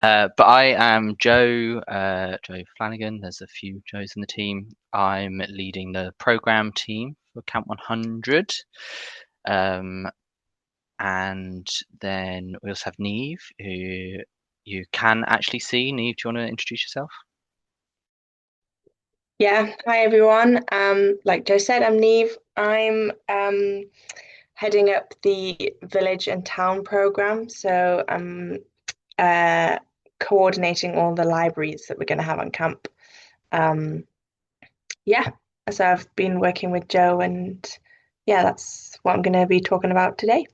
But I am Joe, Joe Flanagan. There's a few Joes in the team. I'm leading the program team for Camp 100. Um, and then we also have Neve, who you can actually see. Neve, do you want to introduce yourself? Yeah, hi everyone. Like Joe said, I'm Neve. I'm heading up the village and town program, so I'm uh, coordinating all the libraries that we're going to have on camp. Um, yeah, so I've been working with Joe, and yeah, that's what I'm going to be talking about today.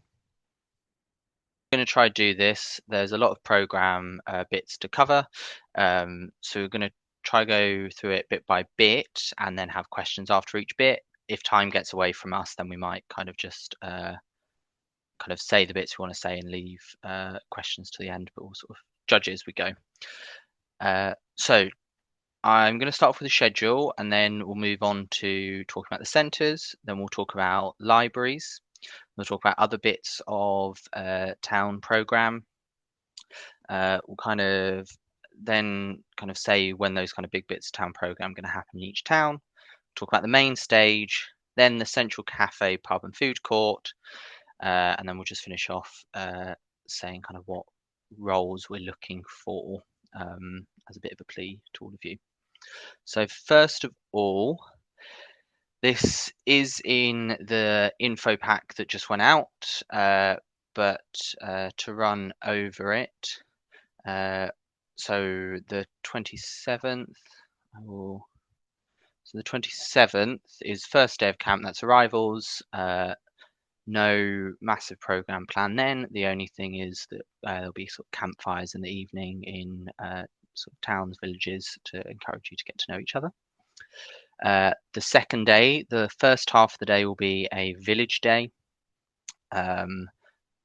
Going to try do this. There's a lot of program bits to cover, so we're going to try go through it bit by bit, and then have questions after each bit. If time gets away from us, then we might kind of just kind of say the bits we want to say and leave questions to the end, but we'll sort of judge it as we go. So I'm going to start off with the schedule, and then we'll move on to talking about the centres. Then we'll talk about libraries. We'll talk about other bits of town program. We'll kind of then kind of say when those kind of big bits of town program are going to happen in each town. Talk about the main stage, then the central cafe, pub, and food court, and then we'll just finish off saying kind of what roles we're looking for as a bit of a plea to all of you. So first of all, this is in the info pack that just went out, but to run over it, uh, so the 27th, oh, so the 27th is first day of camp, that's arrivals. No massive program plan then. The only thing is that there'll be sort of campfires in the evening in sort of towns, villages to encourage you to get to know each other. The second day, the first half of the day will be a village day. Um,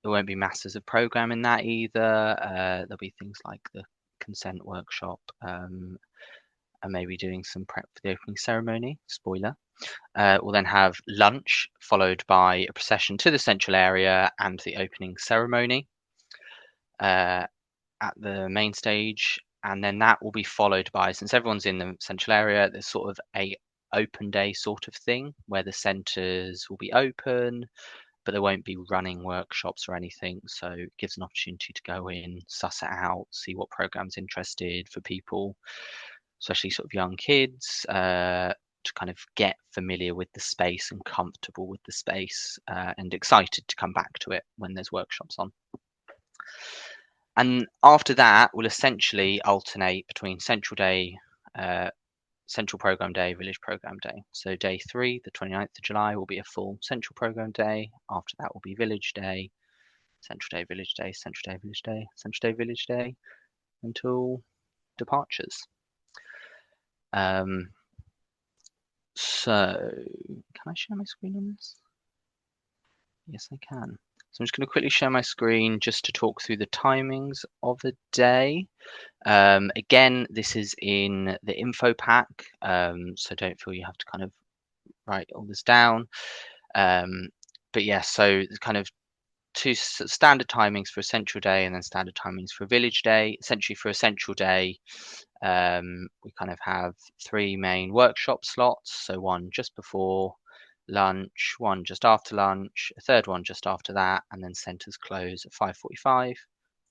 there won't be masses of program in that either. There'll be things like the consent workshop and maybe doing some prep for the opening ceremony. Spoiler. We'll then have lunch, followed by a procession to the central area and the opening ceremony uh, at the main stage. And then that will be followed by, since everyone's in the central area, there's sort of a open day sort of thing where the centres will be open, but there won't be running workshops or anything. So it gives an opportunity to go in, suss it out, see what program's interested for people, especially sort of young kids, to kind of get familiar with the space and comfortable with the space and excited to come back to it when there's workshops on. And after that, we'll essentially alternate between uh, central program day, village program day. So day 3, the 29th of July, will be a full central program day. After that will be village day, central day, village day, central day, village day, central day, village day, until departures. Um, so, can I share my screen on this? Yes, I can. So I'm just going to quickly share my screen just to talk through the timings of the day. Again, this is in the info pack, so don't feel you have to kind of write all this down. Um, but yeah, so kind of two standard timings for a central day and then standard timings for a village day. Essentially, for a central day, we kind of have three main workshop slots. So one just before lunch, one just after lunch, a third one just after that, and then centres close at 5:45.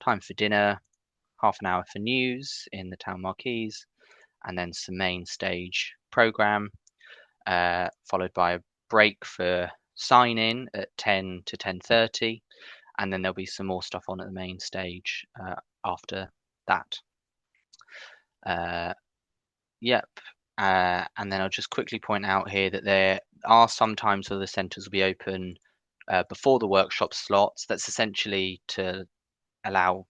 Time for dinner, half an hour for news in the town marquees, and then some main stage program, followed by a break for sign in at 10 to 10:30, and then there'll be some more stuff on at the main stage after that. Uh, yep. And then I'll just quickly point out here that there are sometimes where the centres will be open before the workshop slots. That's essentially to allow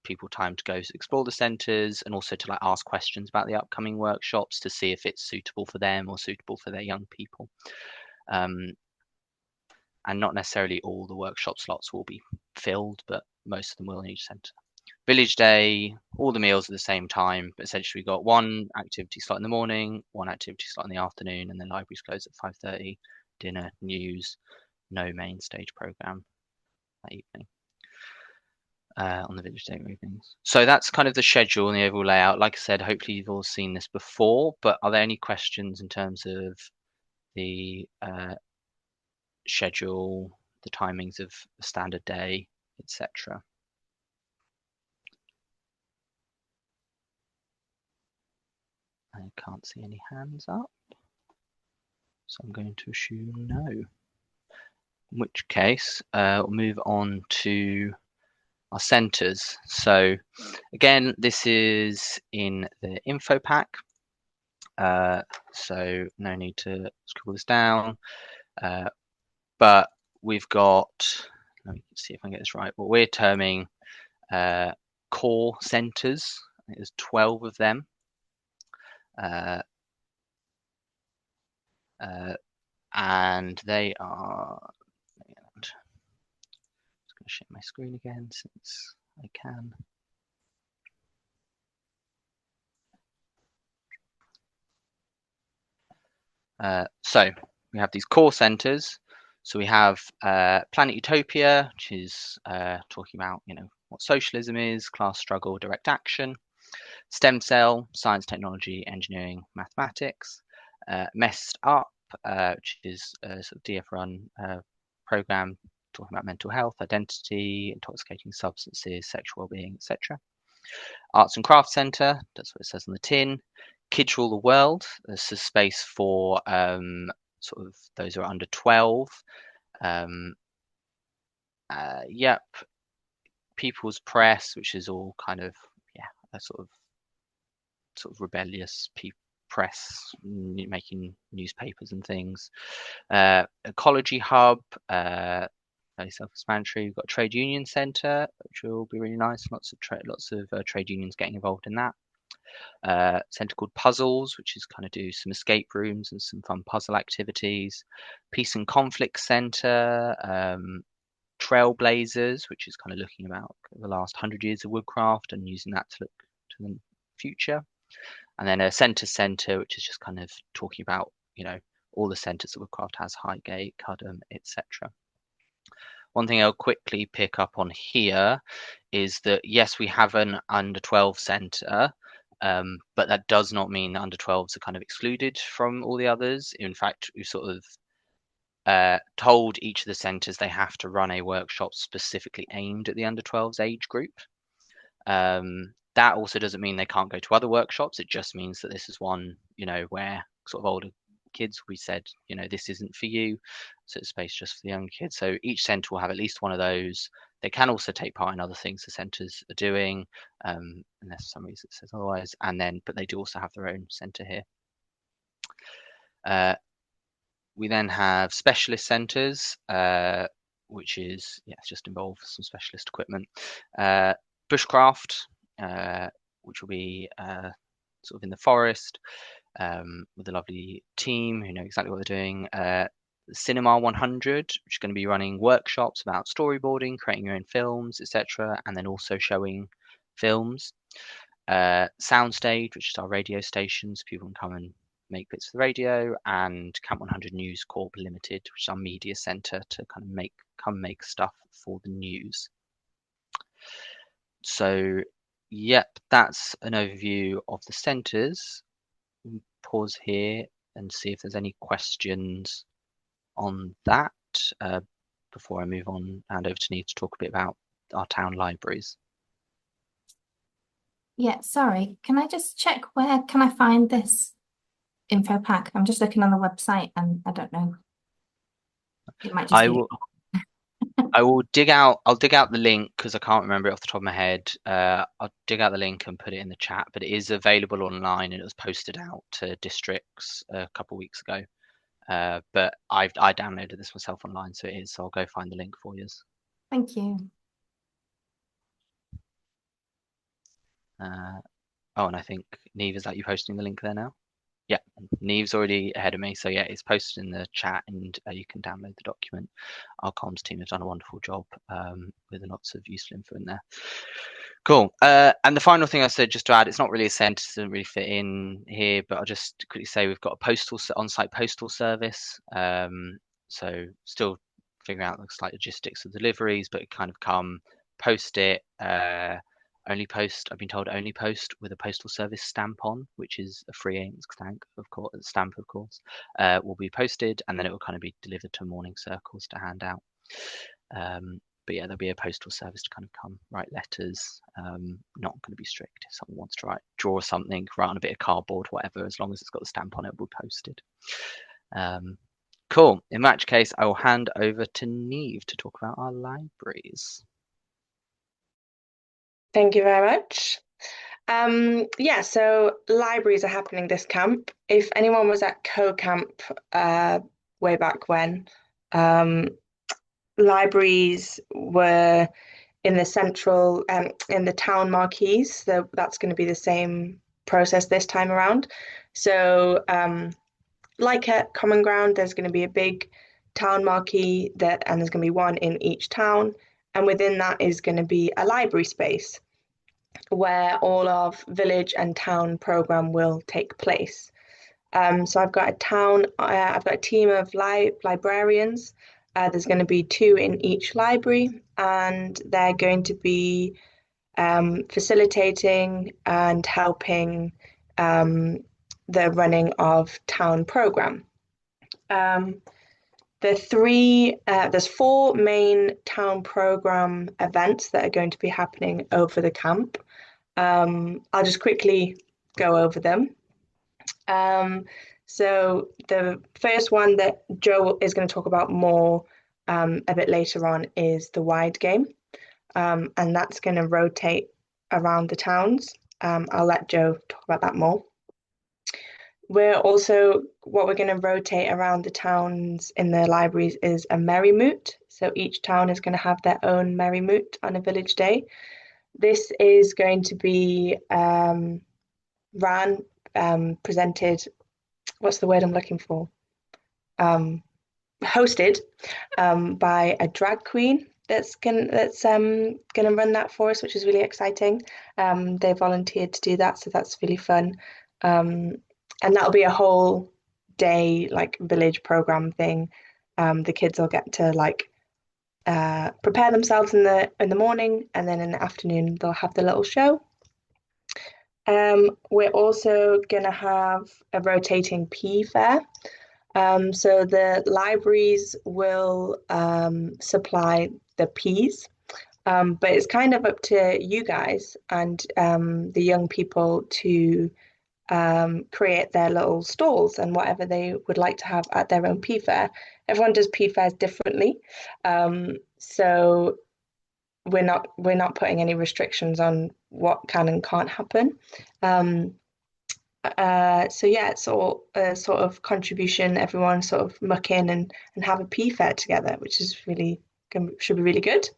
people time to go explore the centres and also to like ask questions about the upcoming workshops to see if it's suitable for them or suitable for their young people. Um, and not necessarily all the workshop slots will be filled, but most of them will in each centre. Village day, all the meals at the same time, but essentially we've got one activity slot in the morning, one activity slot in the afternoon, and then libraries close at 5:30. Dinner, news, no main stage program that evening. on the village day movings. So that's kind of the schedule and the overall layout. Like I said, hopefully you've all seen this before, but are there any questions in terms of the schedule, the timings of a standard day, etc.? I can't see any hands up, so I'm going to assume no. In which case, we'll move on to our centres. So again, this is in the info pack. So no need to scribble this down. But we've got, let me see if I can get this right, what we're terming core centres. I think there's 12 of them. And they are, I'm just going to share my screen again since I can. So we have these core centres. So we have Planet Utopia, which is talking about, what socialism is, class struggle, direct action. Stem Cell, science, technology, engineering, mathematics. Messed Up, which is a sort of DF-run program talking about mental health, identity, intoxicating substances, sexual well-being, etc. Arts and Crafts Centre, that's what it says on the tin. Kids Rule the World, this is space for sort of those who are under 12. Yep. People's Press, which is all kind of, a sort of rebellious press, making newspapers and things. Ecology Hub, fairly self-explanatory. We've got Trade Union Centre, which will be really nice. Lots of trade unions getting involved in that. Centre called Puzzles, which is kind of do some escape rooms and some fun puzzle activities. Peace and Conflict Centre, Trailblazers, which is kind of looking about the last 100 years of woodcraft and using that to look to the future. And then a centre, which is just kind of talking about, all the centres that woodcraft has, Highgate, Cudham, etc. One thing I'll quickly pick up on here is that, yes, we have an under 12 centre, but that does not mean that under 12s are kind of excluded from all the others. In fact, we've sort of told each of the centres they have to run a workshop specifically aimed at the under 12s age group. That also doesn't mean they can't go to other workshops. It just means that this is one, where sort of older kids, we said, this isn't for you. So it's space just for the younger kids. So each centre will have at least one of those. They can also take part in other things the centres are doing, unless for some reason it says otherwise. But they do also have their own centre here. We then have specialist centres, which is, just involve some specialist equipment. Bushcraft, which will be sort of in the forest with a lovely team who know exactly what they're doing. Cinema 100, which is going to be running workshops about storyboarding, creating your own films, etc., and then also showing films. Soundstage, which is our radio stations, people can come and make bits for the radio, and Camp 100 News Corp Limited, which is our media centre to kind of make stuff for the news. So, yep, that's an overview of the centres. Pause here and see if there's any questions on that before I move on, hand over to Neve to talk a bit about our town libraries. Yeah, sorry. Can I just check where can I find this info pack? I'm just looking on the website and I don't know. It might just be. I will dig out. I'll dig out the link because I can't remember it off the top of my head. I'll dig out the link and put it in the chat. But it is available online and it was posted out to districts a couple of weeks ago. But I downloaded this myself online, so it is. So I'll go find the link for you. Thank you. And I think Neve, is that you posting the link there now? Yeah, Neve's already ahead of me, so yeah, it's posted in the chat, and you can download the document. Our comms team have done a wonderful job with lots of useful info in there. Cool. And the final thing I said, just to add, it's not really a sentence, doesn't really fit in here, but I'll just quickly say we've got a on-site postal service. So still figuring out the slight logistics of deliveries, but it kind of come post it. I've been told only post with a postal service stamp on, which is a free ink stamp, of course, will be posted, and then it will kind of be delivered to morning circles to hand out. But yeah, there'll be a postal service to kind of come write letters. Not going to be strict. If someone wants to draw something, write on a bit of cardboard, whatever, as long as it's got the stamp on it, will be posted. Cool. In that case, I will hand over to Neve to talk about our libraries. Thank you very much. Yeah, so libraries are happening this camp. If anyone was at Co-Camp way back when, libraries were in the central, in the town marquees, so that's going to be the same process this time around. So like at Common Ground, there's going to be a big town marquee and there's going to be one in each town, and within that is going to be a library space where all of village and town program will take place. So I've got a team of librarians. There's going to be 2 in each library, and they're going to be facilitating and helping the running of town program. There's 4 main town program events that are going to be happening over the camp. I'll just quickly go over them. So the first one that Joe is going to talk about more a bit later on is the wide game, and that's going to rotate around the towns. I'll let Joe talk about that more. What we're going to rotate around the towns in the libraries is a merry moot. So each town is going to have their own merry moot on a village day. This is going to be presented, what's the word I'm looking for? Hosted by a drag queen that's gonna run that for us, which is really exciting. They volunteered to do that, so that's really fun. And that'll be a whole day like village program thing. The kids will get to prepare themselves in the morning, and then in the afternoon they'll have the little show. We're also gonna have a rotating PE fair. So the libraries will supply the peas, but it's kind of up to you guys and the young people to create their little stalls and whatever they would like to have at their own PE fair. Everyone does PE fairs differently, so we're not putting any restrictions on what can and can't happen. So yeah, it's all a sort of contribution. Everyone sort of muck in and have a PE fair together, which is should be really good.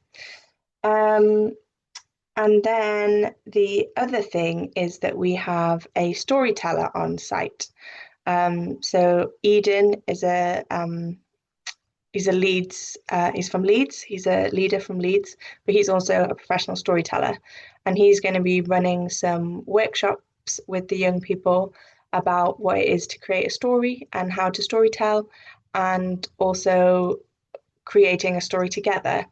And then the other thing is that we have a storyteller on site. So Eden is he's from Leeds. He's a leader from Leeds, but he's also a professional storyteller, and he's going to be running some workshops with the young people about what it is to create a story and how to storytell, and also creating a story together.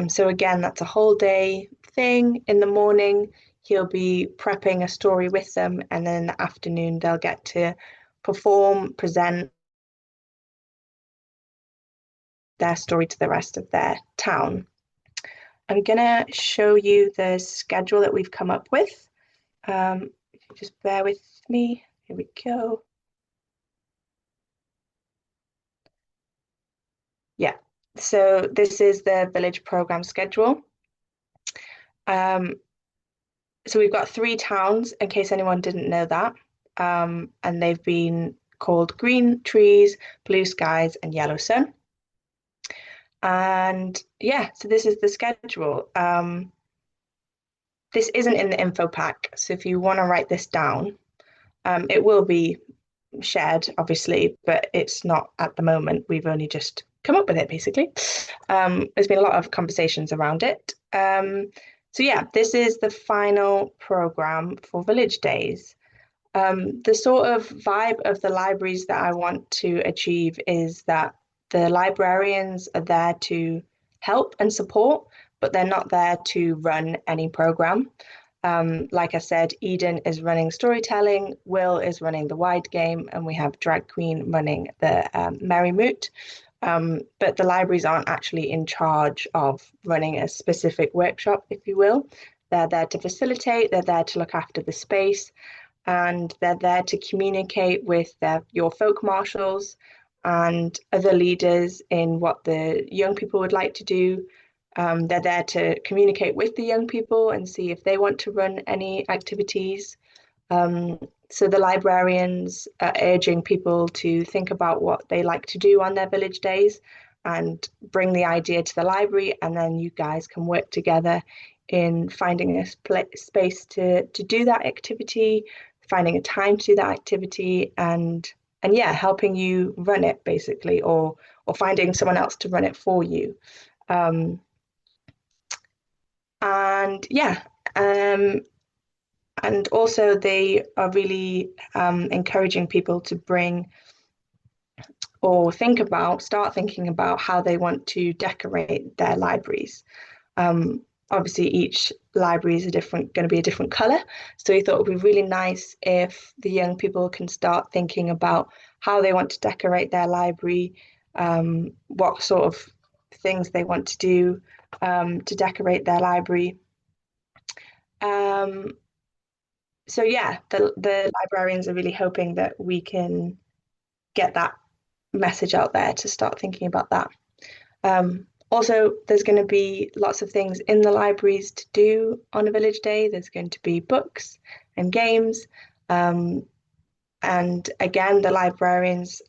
So again, that's a whole day thing. In the morning, he'll be prepping a story with them, and then in the afternoon, they'll get to perform, present their story to the rest of their town. I'm gonna show you the schedule that we've come up with. If you just bear with me. Here we go. Yeah, so this is the village program schedule. So we've got 3 towns, in case anyone didn't know that, and they've been called Green Trees, Blue Skies, and Yellow Sun. And yeah, so this is the schedule. This isn't in the info pack, so if you want to write this down, it will be shared, obviously, but it's not at the moment. We've only just come up with it, basically. There's been a lot of conversations around it. So yeah, this is the final program for Village Days. The sort of vibe of the libraries that I want to achieve is that the librarians are there to help and support, but but they're not there to run any program. Like I said, Eden is running storytelling, Will is running the wide game, and we have Drag Queen running the Merry Moot. But the libraries aren't actually in charge of running a specific workshop, if you will. They're there to facilitate, they're there to look after the space, and they're there to communicate with your folk marshals and other leaders in what the young people would like to do. They're there to communicate with the young people and see if they want to run any activities. So the librarians are urging people to think about what they like to do on their village days and bring the idea to the library, and then you guys can work together in finding a space to do that activity, finding a time to do that activity, and yeah, helping you run it basically, or finding someone else to run it for you. And yeah, and also they are really encouraging people to bring or start thinking about how they want to decorate their libraries. Obviously, each library is going to be a different color. So we thought it would be really nice if the young people can start thinking about how they want to decorate their library, what sort of things they want to do to decorate their library. So yeah, the librarians are really hoping that we can get that message out there to start thinking about that. Also, there's going to be lots of things in the libraries to do on a village day. There's going to be books and games. And again, the librarians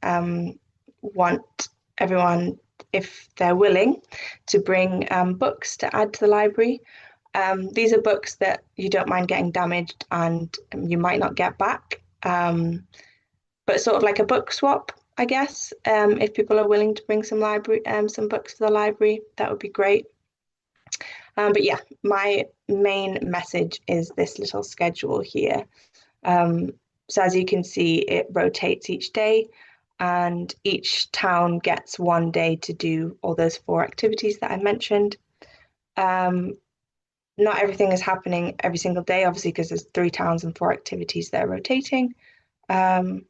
want everyone, if they're willing, to bring books to add to the library. These are books that you don't mind getting damaged and you might not get back, but sort of like a book swap, I guess. If people are willing to bring some books to the library, that would be great. But yeah, my main message is this little schedule here. So as you can see, it rotates each day, and each town gets one day to do all those 4 activities that I mentioned. Not everything is happening every single day, obviously, because there's 3 towns and 4 activities that are rotating. But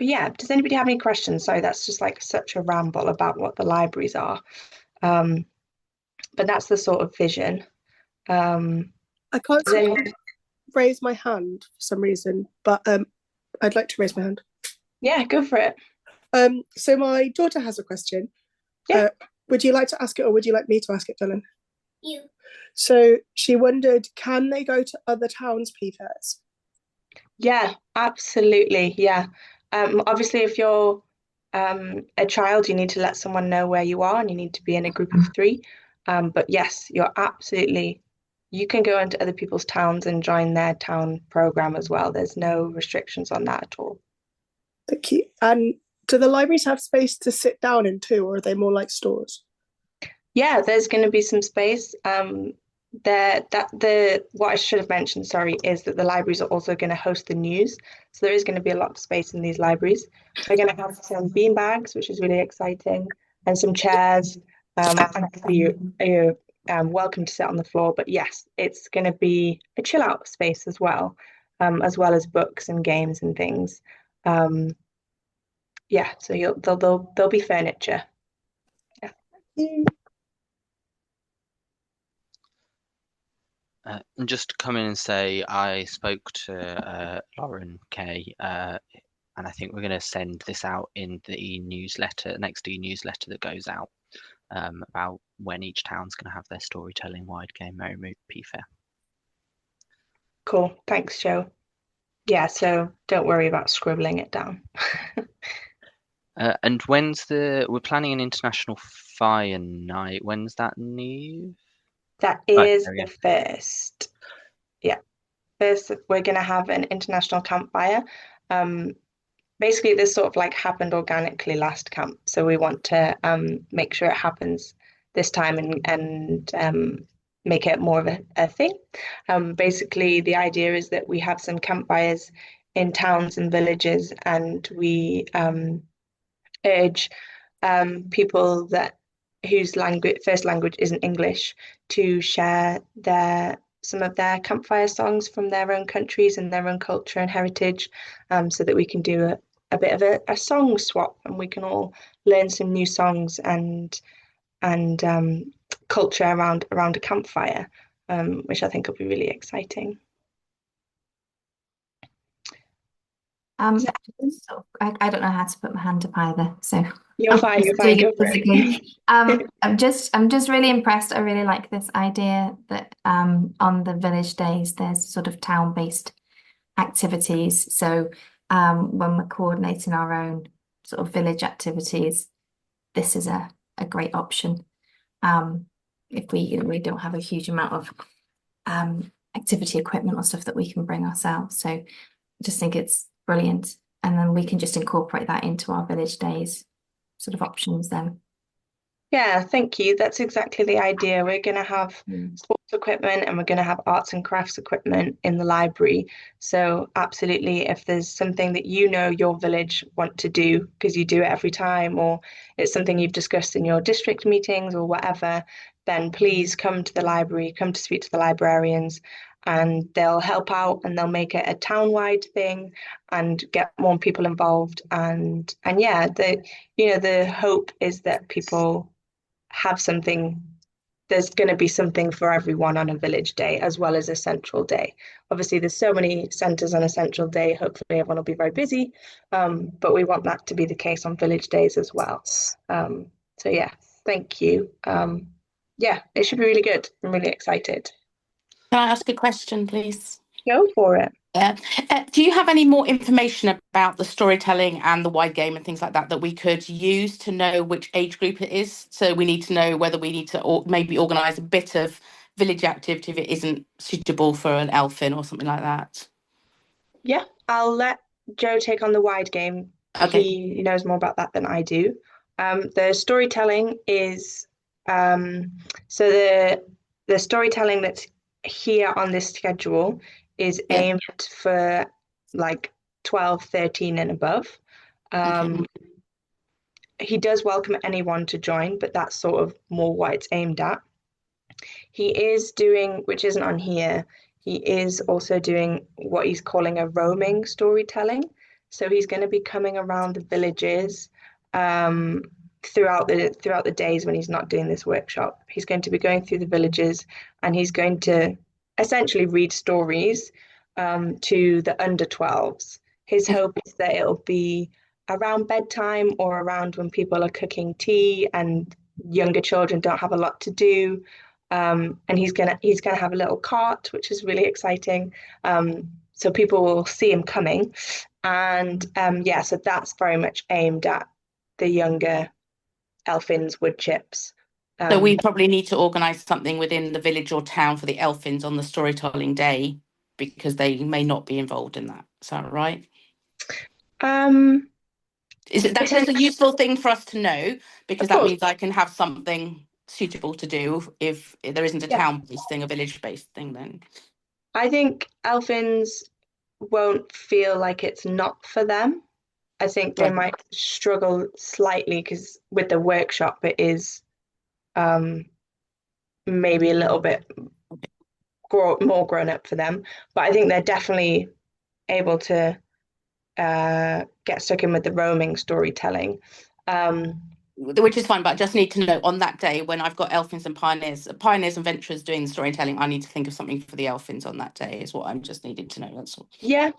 yeah, does anybody have any questions? Sorry, that's just like such a ramble about what the libraries are. But that's the sort of vision. I can't raise my hand for some reason, but I'd like to raise my hand. Yeah, go for it. So my daughter has a question. Yeah. Would you like to ask it, or would you like me to ask it, Dylan? You. So she wondered, can they go to other towns' P-fairs? Yeah, absolutely. Yeah. Obviously, if you're a child, you need to let someone know where you are and you need to be in a group of 3. But yes, you can go into other people's towns and join their town program as well. There's no restrictions on that at all. Thank you. And do the libraries have space to sit down in too, or are they more like stores? Yeah, there's going to be some space. What I should have mentioned, sorry, is that the libraries are also going to host the news. So there is going to be a lot of space in these libraries. We're going to have some bean bags, which is really exciting, and some chairs. You're welcome to sit on the floor. But yes, it's going to be a chill out space as well as books and games and things. Yeah, so there'll be furniture. Yeah. And just to come in and say, I spoke to Lauren Kay, and I think we're going to send this out in the next e-newsletter that goes out about when each town's going to have their storytelling wide game Merry Moot P-Fair. Cool, thanks, Joe. Yeah, so don't worry about scribbling it down. And we're planning an international fire night. When's that, Neve? That is the first. Yeah, first we're going to have an international campfire. Basically, this sort of like happened organically last camp, so we want to make sure it happens this time and make it more of a thing. Basically, the idea is that we have some campfires in towns and villages, and we urge people whose first language isn't English to share some of their campfire songs from their own countries and their own culture and heritage, so that we can do a bit of a song swap, and we can all learn some new songs and culture around a campfire, which I think will be really exciting. I don't know how to put my hand up either, so You're fine. You're fine. Go for it. I'm just really impressed. I really like this idea that on the village days there's sort of town-based activities. So when we're coordinating our own sort of village activities, this is a great option. If we don't have a huge amount of activity equipment or stuff that we can bring ourselves. So I just think it's brilliant. And then we can just incorporate that into our village days sort of options then. Yeah, thank you. That's exactly the idea. We're going to have sports equipment and we're going to have arts and crafts equipment in the library. So absolutely, if there's something that your village want to do because you do it every time, or it's something you've discussed in your district meetings or whatever, then please come to the library, come to speak to the librarians, and they'll help out and they'll make it a town-wide thing and get more people involved. And yeah, the hope is that people have something. There's going to be something for everyone on a village day as well as a central day. Obviously, there's so many centres on a central day. Hopefully, everyone will be very busy, but we want that to be the case on village days as well. So yeah, thank you. Yeah, it should be really good. I'm really excited. Can I ask a question, please? Go for it. Do you have any more information about the storytelling and the wide game and things like that we could use to know which age group it is? So we need to know whether we need to maybe organise a bit of village activity if it isn't suitable for an elfin or something like that. Yeah, I'll let Joe take on the wide game. Okay. He knows more about that than I do. The storytelling is so the storytelling that's here on this schedule is aimed for like 12, 13 and above. He does welcome anyone to join, but that's sort of more what it's aimed at. He is doing, which isn't on here, he is also doing what he's calling a roaming storytelling. So he's going to be coming around the villages throughout the days when he's not doing this workshop. He's going to be going through the villages and he's going to essentially read stories to the under 12s. His hope is that it'll be around bedtime or around when people are cooking tea and younger children don't have a lot to do. And he's gonna have a little cart, which is really exciting. So people will see him coming. And so that's very much aimed at the younger elfins, wood chips. So we probably need to organise something within the village or town for the elfins on the storytelling day, because they may not be involved in that. Is that right? That's just a useful thing for us to know, because that means I can have something suitable to do if there isn't a town-based thing, a village-based thing then. I think elfins won't feel like it's not for them. I think they might struggle slightly because with the workshop it is maybe a little bit more grown up for them, but I think they're definitely able to get stuck in with the roaming storytelling, which is fine. But I just need to know on that day when I've got elfins and pioneers and venturers doing the storytelling, I need to think of something for the elfins on that day is what I'm just needing to know. That's all. Yeah,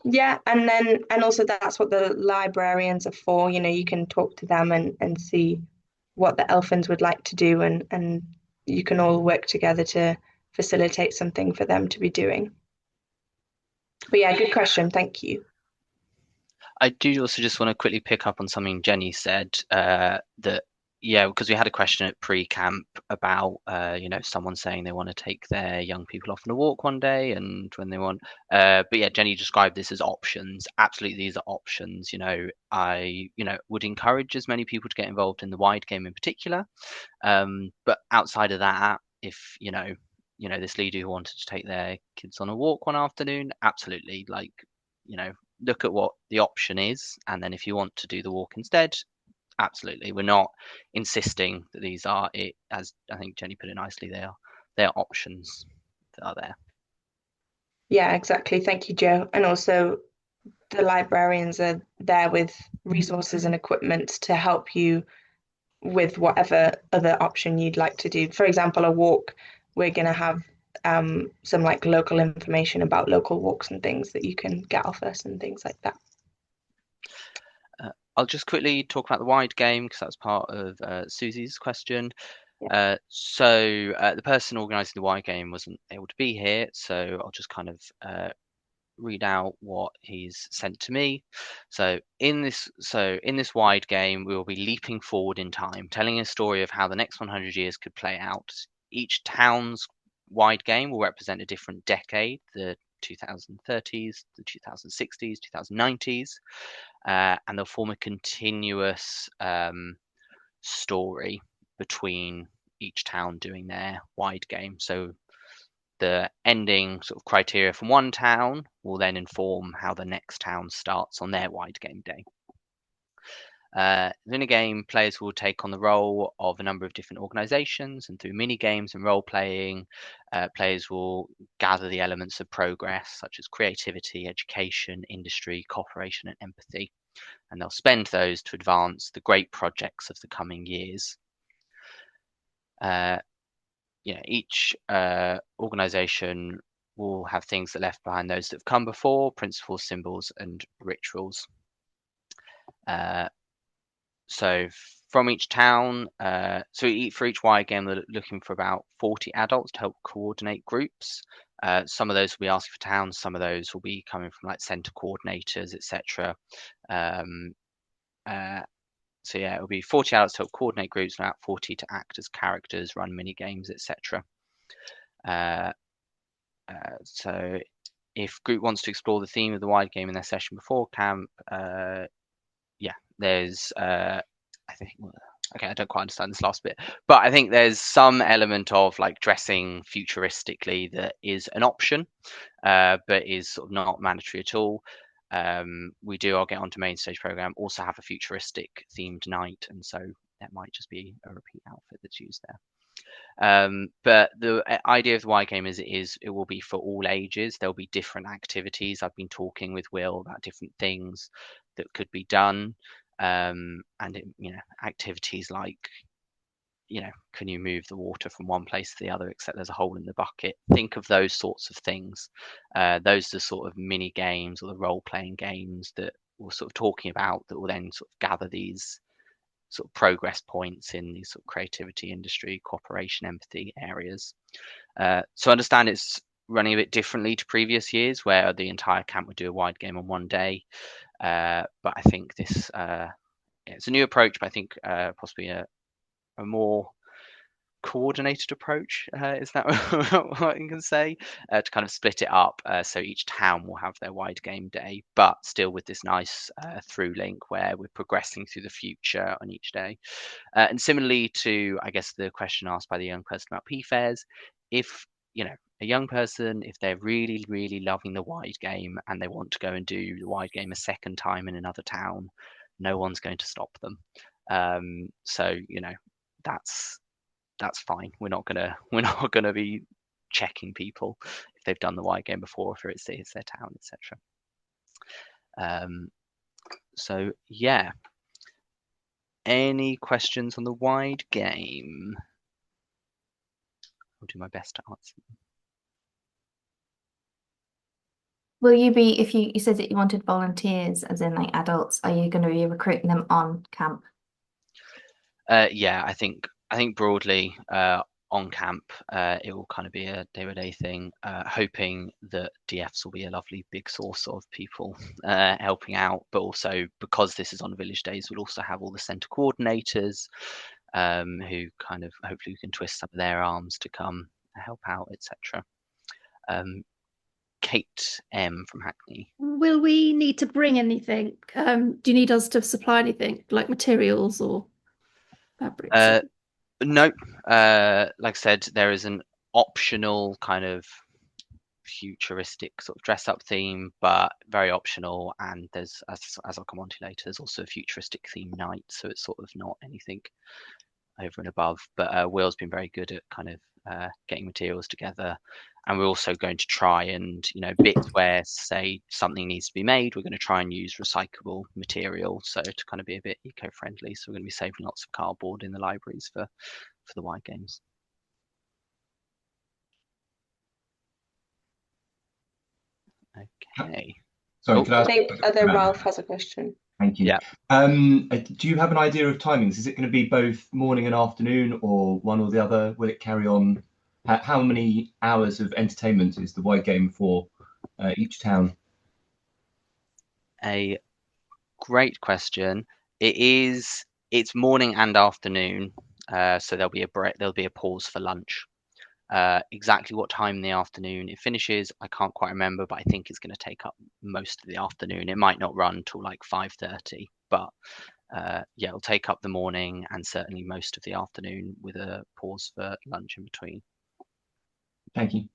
and also that's what the librarians are for. You can talk to them and see what the elfins would like to do, and you can all work together to facilitate something for them to be doing. But yeah, good question. Thank you. I do also just want to quickly pick up on something Jenny said, that, because we had a question at pre-camp about, someone saying they want to take their young people off on a walk one day and when they want. But yeah, Jenny described this as options. Absolutely, these are options. I would encourage as many people to get involved in the wide game in particular. But outside of that, if this leader who wanted to take their kids on a walk one afternoon, absolutely, look at what the option is, and then if you want to do the walk instead, absolutely. We're not insisting that these are it, as I think Jenny put it nicely. They are options that are there. Yeah, exactly. Thank you, Joe. And also, the librarians are there with resources and equipment to help you with whatever other option you'd like to do. For example, a walk, we're going to have some like local information about local walks and things that you can get off us and things like that. I'll just quickly talk about the wide game because that's part of Susie's question. Yeah. So the person organising the wide game wasn't able to be here, so I'll just kind of read out what he's sent to me. So in this wide game, we will be leaping forward in time, telling a story of how the next 100 years could play out. Each town's wide game will represent a different decade, the 2030s, the 2060s, 2090s, and they'll form a continuous story between each town doing their wide game. So the ending sort of criteria from one town will then inform how the next town starts on their wide game day. In a game, players will take on the role of a number of different organizations, and through mini games and role playing, players will gather the elements of progress such as creativity, education, industry, cooperation, and empathy, and they'll spend those to advance the great projects of the coming years. Each organization will have things that left behind those that have come before, principles, symbols, and rituals. So from each town, for each wide game, we're looking for about 40 adults to help coordinate groups. Some of those will be asking for towns, some of those will be coming from like centre coordinators, etc. So yeah, it'll be 40 adults to help coordinate groups, and about 40 to act as characters, run mini games, etc. So if group wants to explore the theme of the wide game in their session before camp, there's I think, okay, I don't quite understand this last bit, but I think there's some element of like dressing futuristically that is an option, but is sort of not mandatory at all. We do, I'll get onto main stage program, also have a futuristic themed night, and so that might just be a repeat outfit that's used there. But the idea of the wide game is it will be for all ages. There'll be different activities. I've been talking with Will about different things that could be done, and activities like, can you move the water from one place to the other except there's a hole in the bucket? Think of those sorts of things. Those are the sort of mini games or the role-playing games that we're sort of talking about that will then sort of gather these sort of progress points in these sort of creativity, industry, cooperation, empathy areas. So understand it's running a bit differently to previous years where the entire camp would do a wide game on one day. But I think this it's a new approach, but I think possibly a more coordinated approach, is that what I can say, to kind of split it up, so each town will have their wide game day, but still with this nice through link where we're progressing through the future on each day. And similarly to, I guess, the question asked by the young person about PFAIRs, if a young person, if they're really, really loving the wide game and they want to go and do the wide game a second time in another town, no one's going to stop them. So that's fine. We're not gonna be checking people if they've done the wide game before, if it's their town, etc. So yeah. Any questions on the wide game? I'll do my best to answer them. Will you be, if you said that you wanted volunteers, as in like adults, are you going to be recruiting them on camp? Yeah, I think broadly on camp it will kind of be a day-to-day thing, hoping that DFs will be a lovely big source of people helping out, but also because this is on village days, we'll also have all the centre coordinators who kind of hopefully we can twist some of their arms to come help out, etc. Kate M from Hackney. Will we need to bring anything? Do you need us to supply anything like materials or fabrics? No, like I said, there is an optional kind of futuristic sort of dress up theme, but very optional. And there's, as I'll come on to later, there's also a futuristic theme night, so it's sort of not anything over and above. But Will's been very good at kind of getting materials together, and we're also going to try and, you know, bits where say something needs to be made, we're going to try and use recyclable material, so to kind of be a bit eco-friendly. So we're going to be saving lots of cardboard in the libraries for the Wide Games. Okay. Sorry, could I I ask think other Ralph has a question. Thank you. Yeah. Do you have an idea of timings? Is it going to be both morning and afternoon, or one or the other? Will it carry on? How many hours of entertainment is the Wide Game for each town? A great question. It's morning and afternoon, so there'll be a break. There'll be a pause for lunch. Exactly what time in the afternoon it finishes, I can't quite remember, but I think it's going to take up most of the afternoon. It might not run till like 5:30, but yeah, it'll take up the morning and certainly most of the afternoon with a pause for lunch in between. Thank you.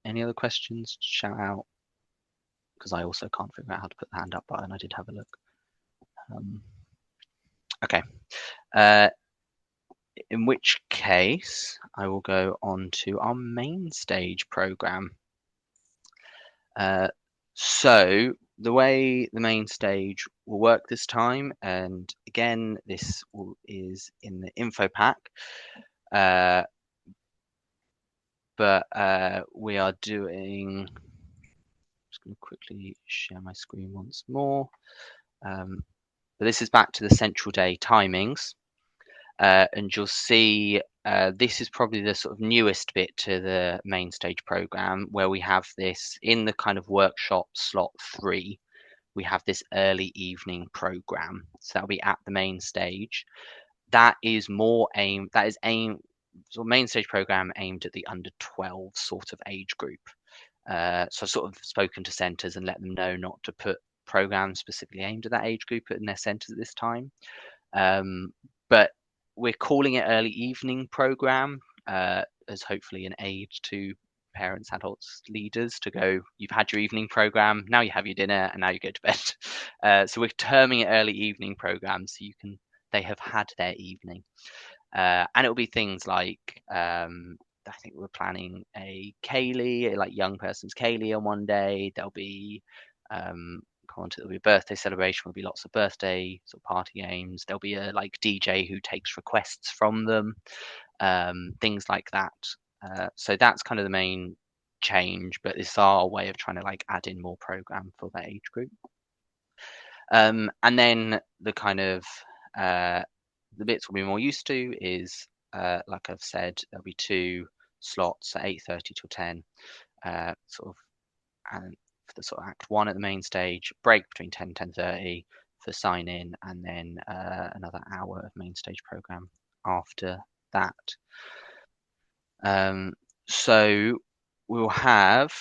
Any other questions? Shout out, because I also can't figure out how to put the hand up button. I did have a look. Okay. In which case, I will go on to our main stage program. So the way the main stage will work this time, and again, this is in the info pack, but we are doing, I'm just going to quickly share my screen once more. But this is back to the central day timings. And you'll see this is probably the sort of newest bit to the main stage program, where we have this in the kind of workshop slot 3. We have this early evening program, so that'll be at the main stage. That is more aimed. That is aimed. So main stage program aimed at the under 12 sort of age group. So I've sort of spoken to centres and let them know not to put programs specifically aimed at that age group in their centres at this time. But we're calling it early evening program as hopefully an aid to parents, adults, leaders to go, you've had your evening program, now you have your dinner, and now you go to bed. So we're terming it early evening program, so they have had their evening. And it'll be things like, I think we're planning a Kaylee, like young person's Kaylee on one day. There'll be there'll be a birthday celebration. There'll be lots of birthday sort of party games. There'll be a like DJ who takes requests from them, things like that. So that's kind of the main change, but it's our way of trying to like add in more program for that age group. And then the kind of the bits we'll be more used to is, like I've said, there'll be 2 slots at 8:30 till 10, sort of, and for the sort of act 1 at the main stage, break between 10 and 10:30 for sign in, and then another hour of main stage program after that. So we'll have,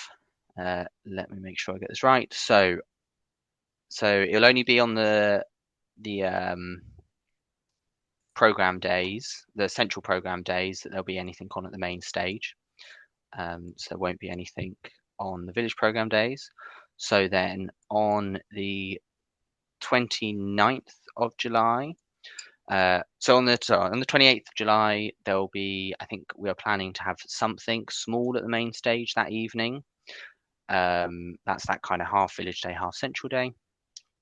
let me make sure I get this right. So it'll only be on the program days, the central program days, that there'll be anything on at the main stage. So there won't be anything on the village program days. So then on the 29th of July, so on the 28th of July, there'll be, I think we are planning to have something small at the main stage that evening. That's that kind of half village day, half central day.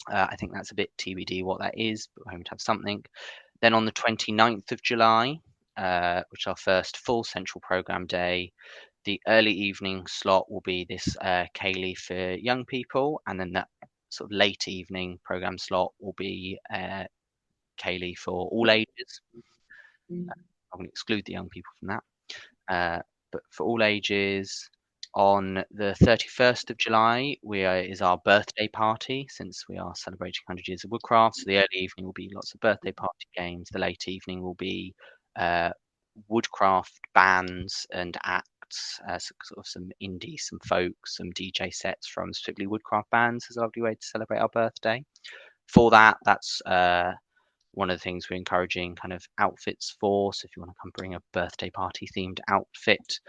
I think that's a bit TBD what that is, but we're hoping to have something. Then on the 29th of July, which is our first full central program day, the early evening slot will be this Kaylee for young people, and then that sort of late evening program slot will be Kaylee for all ages. I'm going to exclude the young people from that, but for all ages. On the 31st of July, is our birthday party, since we are celebrating 100 years of woodcraft. So the early evening will be lots of birthday party games. The late evening will be woodcraft bands and acts, sort of some indie, some folk, some DJ sets from specifically woodcraft bands. Is a lovely way to celebrate our birthday. For that's one of the things we're encouraging kind of outfits for. So if you want to come bring a birthday party themed outfit,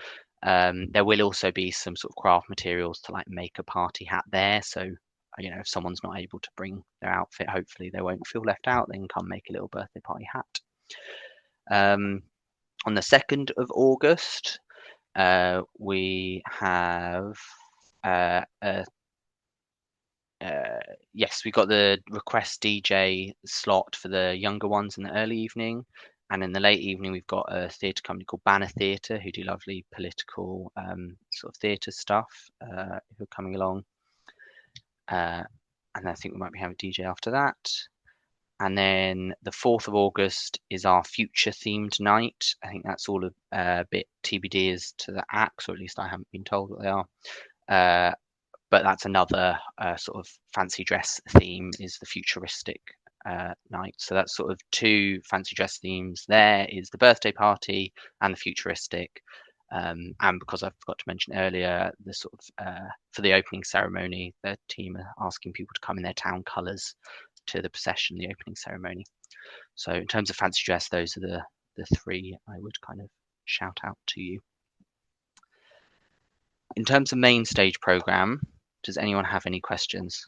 there will also be some sort of craft materials to like make a party hat there. So, if someone's not able to bring their outfit, hopefully they won't feel left out. They can come make a little birthday party hat. On the 2nd of August, we have yes, we got the request DJ slot for the younger ones in the early evening, and in the late evening we've got a theatre company called Banner Theatre who do lovely political sort of theatre stuff who are coming along, and I think we might be having a DJ after that. And then the 4th of August is our future themed night. I think that's all a bit TBD as to the acts, or at least I haven't been told what they are. But that's another sort of fancy dress theme, is the futuristic night. So that's sort of 2 fancy dress themes. There is the birthday party and the futuristic. And because I forgot to mention earlier, the sort of for the opening ceremony, the team are asking people to come in their town colours to the procession, the opening ceremony. So in terms of fancy dress, those are the 3 I would kind of shout out to you. In terms of main stage programme, does anyone have any questions?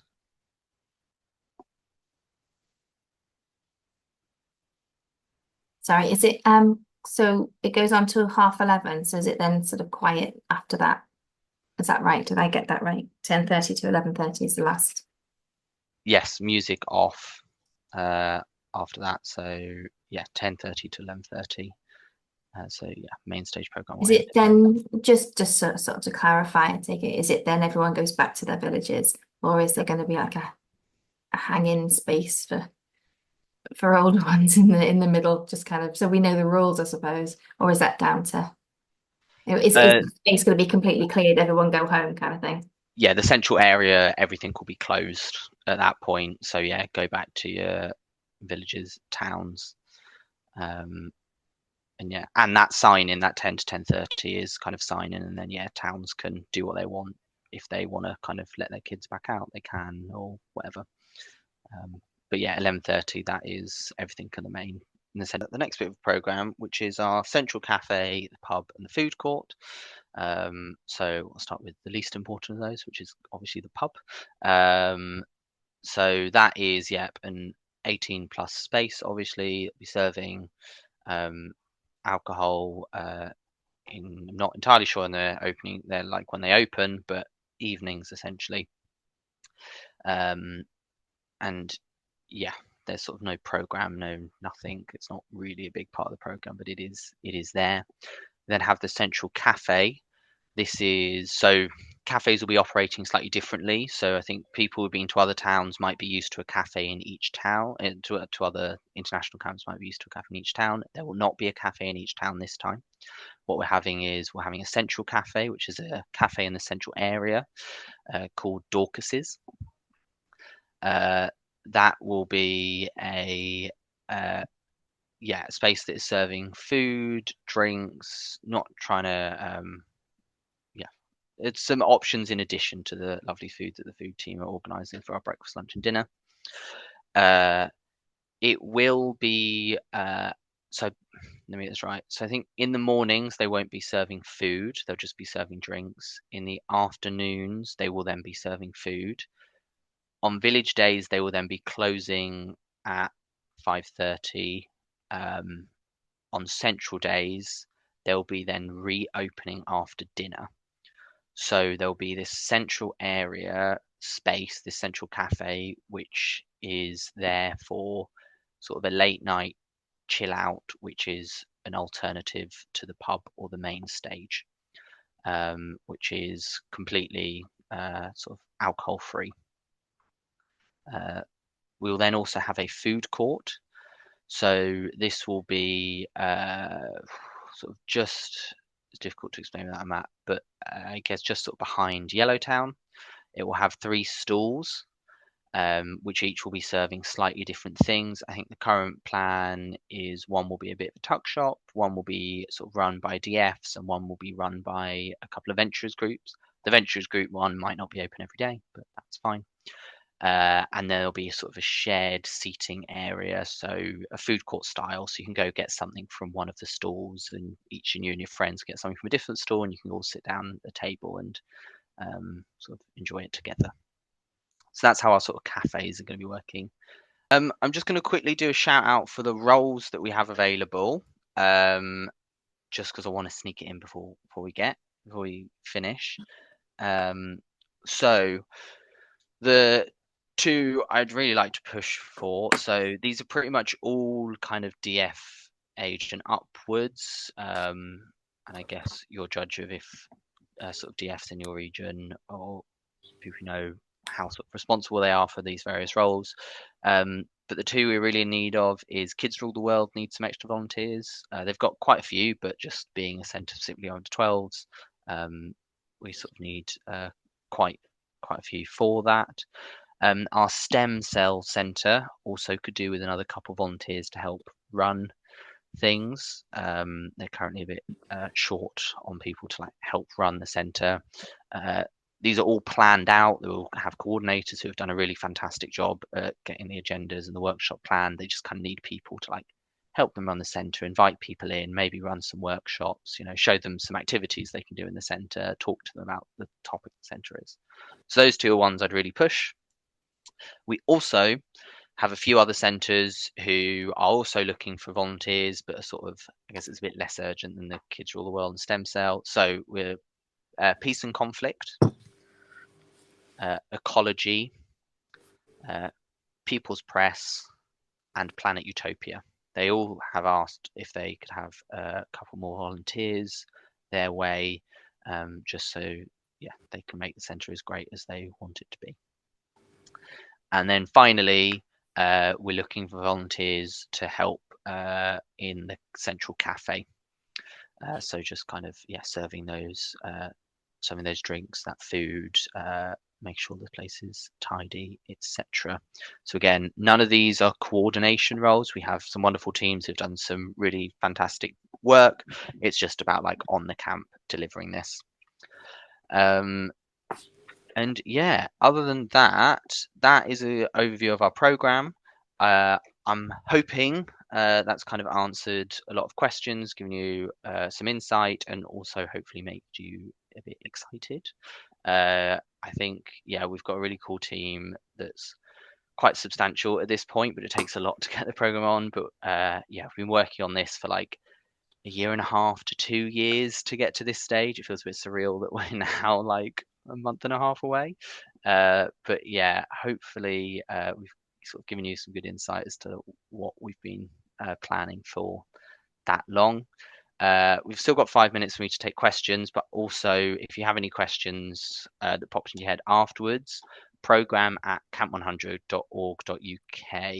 Sorry, is it so it goes on to 11:30, so is it then sort of quiet after that? Is that right? Did I get that right? 10:30 to 11:30 is the last. Yes, music off after that. So yeah, 10:30 to 11:30. So yeah, main stage program. Is it then just sort of to clarify, I take it, is it then everyone goes back to their villages, or is there going to be like a hang-in space for older ones in the middle, just kind of so we know the rules, I suppose, or is that down to is the space going to be completely cleared, everyone go home kind of thing? Yeah, the central area, everything will be closed at that point. So yeah, go back to your villages, towns. And yeah, and that sign-in, that 10 to 10:30 is kind of sign-in, and then yeah, towns can do what they want. If they want to kind of let their kids back out, they can, or whatever. But yeah, 11:30, that is everything in the main. In the next bit of the programme, which is our central cafe, the pub, and the food court. So I'll start with the least important of those, which is obviously the pub. So that is, yep, an 18 plus space, obviously. It'll be serving alcohol I'm not entirely sure in their opening, they're like when they open, but evenings essentially. And yeah, there's sort of no program, nothing. It's not really a big part of the program, but it is there. We then have the central cafe. This is so cafes will be operating slightly differently. So I think people who've been to other towns might be used to a cafe in each town, and to other international camps might be used to a cafe in each town. There will not be a cafe in each town this time. What we're having a central cafe, which is a cafe in the central area called Dorcas's. That will be a space that is serving food, drinks, not trying to it's some options in addition to the lovely food that the food team are organising for our breakfast, lunch and dinner. It will be so let me get this right. So I think in the mornings they won't be serving food, they'll just be serving drinks. In the afternoons they will then be serving food. On village days they will then be closing at 5:30. On central days they'll be then reopening after dinner. So there'll be this central area space, this central cafe, which is there for sort of a late night chill out, which is an alternative to the pub or the main stage, which is completely sort of alcohol free. We will then also have a food court. So this will be sort of just, it's difficult to explain where I'm at, but I guess just sort of behind Yellowtown. It will have 3 stalls, which each will be serving slightly different things. I think the current plan is one will be a bit of a tuck shop, one will be sort of run by DFs, and one will be run by a couple of venturers groups. The venturers group one might not be open every day, but that's fine. And there'll be sort of a shared seating area, so a food court style, so you can go get something from one of the stalls, and each of you and your friends get something from a different stall, and you can all sit down at a table and sort of enjoy it together. So that's how our sort of cafes are going to be working. I'm just going to quickly do a shout out for the roles that we have available, just because I want to sneak it in before we finish. So the two I'd really like to push for. So these are pretty much all kind of DF age and upwards. And I guess you're judge of if sort of DFs in your region or people who know how sort of responsible they are for these various roles. But the two we're really in need of is Kids Rule the World needs some extra volunteers. They've got quite a few, but just being a centre specifically under 12s, we sort of need quite a few for that. Our stem cell centre also could do with another couple of volunteers to help run things. They're currently a bit short on people to like help run the centre. These are all planned out. They will have coordinators who have done a really fantastic job at getting the agendas and the workshop planned. They just kind of need people to like help them run the centre, invite people in, maybe run some workshops, show them some activities they can do in the centre, talk to them about the topic the centre is. So those two are ones I'd really push. We also have a few other centres who are also looking for volunteers, but are sort of, I guess it's a bit less urgent than the Kids Rule the World and Stem Cell. So we're Peace and Conflict, Ecology, People's Press, and Planet Utopia. They all have asked if they could have a couple more volunteers their way, just so they can make the centre as great as they want it to be. And then finally, we're looking for volunteers to help in the central cafe. So just kind of serving those drinks, that food, make sure the place is tidy, etc. So again, none of these are coordination roles. We have some wonderful teams who've done some really fantastic work. It's just about like on the camp delivering this. And other than that, that is an overview of our program. I'm hoping that's kind of answered a lot of questions, given you some insight, and also hopefully made you a bit excited. I think, we've got a really cool team that's quite substantial at this point, but it takes a lot to get the program on. But we've been working on this for like a year and a half to 2 years to get to this stage. It feels a bit surreal that we're now like a month and a half away. But hopefully we've sort of given you some good insight as to what we've been planning for that long. We've still got 5 minutes for me to take questions, but also if you have any questions that pops in your head afterwards, program@camp100.org.uk.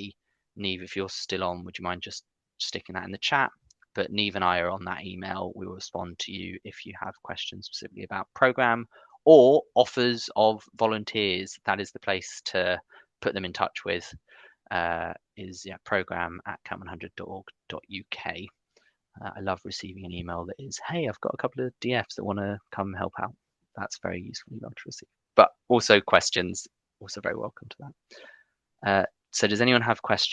Neve, if you're still on, would you mind just sticking that in the chat? But Neve and I are on that email. We will respond to you if you have questions specifically about program or offers of volunteers. That is the place to put them in touch with, is program@camp100.org.uk. I love receiving an email that is, hey, I've got a couple of DFs that want to come help out. That's very useful email to receive. But also questions, also very welcome to that. So does anyone have questions?